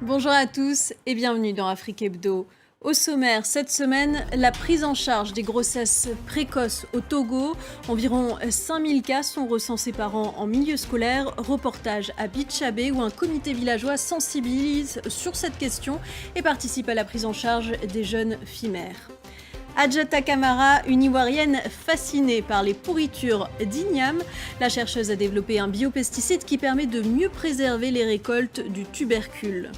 Bonjour à tous et bienvenue dans Afrique Hebdo. Au sommaire, cette semaine, la prise en charge des grossesses précoces au Togo. Environ 5000 cas sont recensés par an en milieu scolaire. Reportage à Bichabé où un comité villageois sensibilise sur cette question et participe à la prise en charge des jeunes filles mères. Adjata Camara, une Ivoirienne fascinée par les pourritures d'igname, la chercheuse a développé un biopesticide qui permet de mieux préserver les récoltes du tubercule.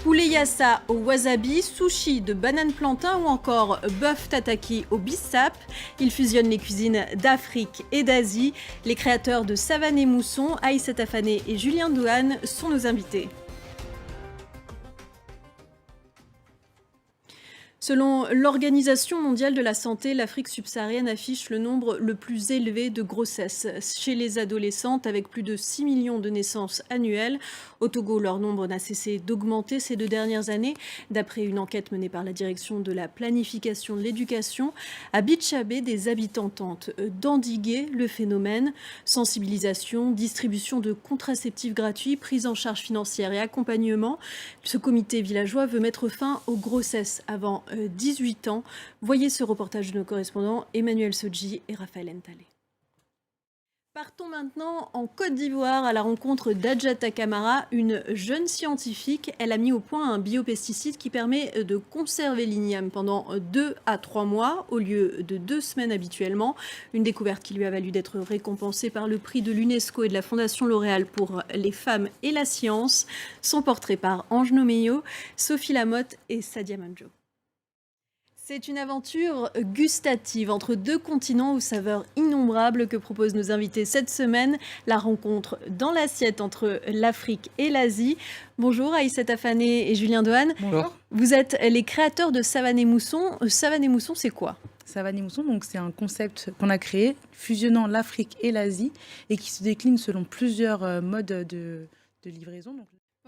Poulet yassa au wasabi, sushi de banane plantain ou encore bœuf tataki au bissap. Ils fusionnent les cuisines d'Afrique et d'Asie. Les créateurs de Savane et Mousson, Aïssata Fané et Julien Douane sont nos invités. Selon l'Organisation mondiale de la santé, l'Afrique subsaharienne affiche le nombre le plus élevé de grossesses chez les adolescentes avec plus de 6 millions de naissances annuelles. Au Togo, leur nombre n'a cessé d'augmenter ces 2 dernières années. D'après une enquête menée par la direction de la planification de l'éducation, à Bichabé, des habitants tentent d'endiguer le phénomène. Sensibilisation, distribution de contraceptifs gratuits, prise en charge financière et accompagnement. Ce comité villageois veut mettre fin aux grossesses avant 18 ans. Voyez ce reportage de nos correspondants Emmanuel Sodji et Raphaël Ntalé. Partons maintenant en Côte d'Ivoire à la rencontre d'Adjata Camara, une jeune scientifique. Elle a mis au point un biopesticide qui permet de conserver l'igname pendant 2 à 3 mois au lieu de 2 semaines habituellement. Une découverte qui lui a valu d'être récompensée par le prix de l'UNESCO et de la Fondation L'Oréal pour les femmes et la science. Son portrait par Ange Nomeyo, Sophie Lamotte et Sadia Manjo. C'est une aventure gustative entre 2 continents aux saveurs innombrables que proposent nos invités cette semaine. La rencontre dans l'assiette entre l'Afrique et l'Asie. Bonjour Aïssata Fané et Julien Douane. Bonjour. Vous êtes les créateurs de Savane et Mousson. Savane et Mousson, c'est quoi ? Savane et Mousson, donc c'est un concept qu'on a créé fusionnant l'Afrique et l'Asie et qui se décline selon plusieurs modes de livraison.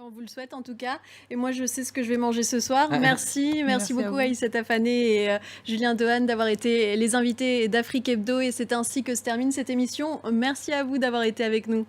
On vous le souhaite en tout cas. Et moi, je sais ce que je vais manger ce soir. Merci beaucoup Aïssata Fané et Julien Douane d'avoir été les invités d'Afrique Hebdo. Et c'est ainsi que se termine cette émission. Merci à vous d'avoir été avec nous.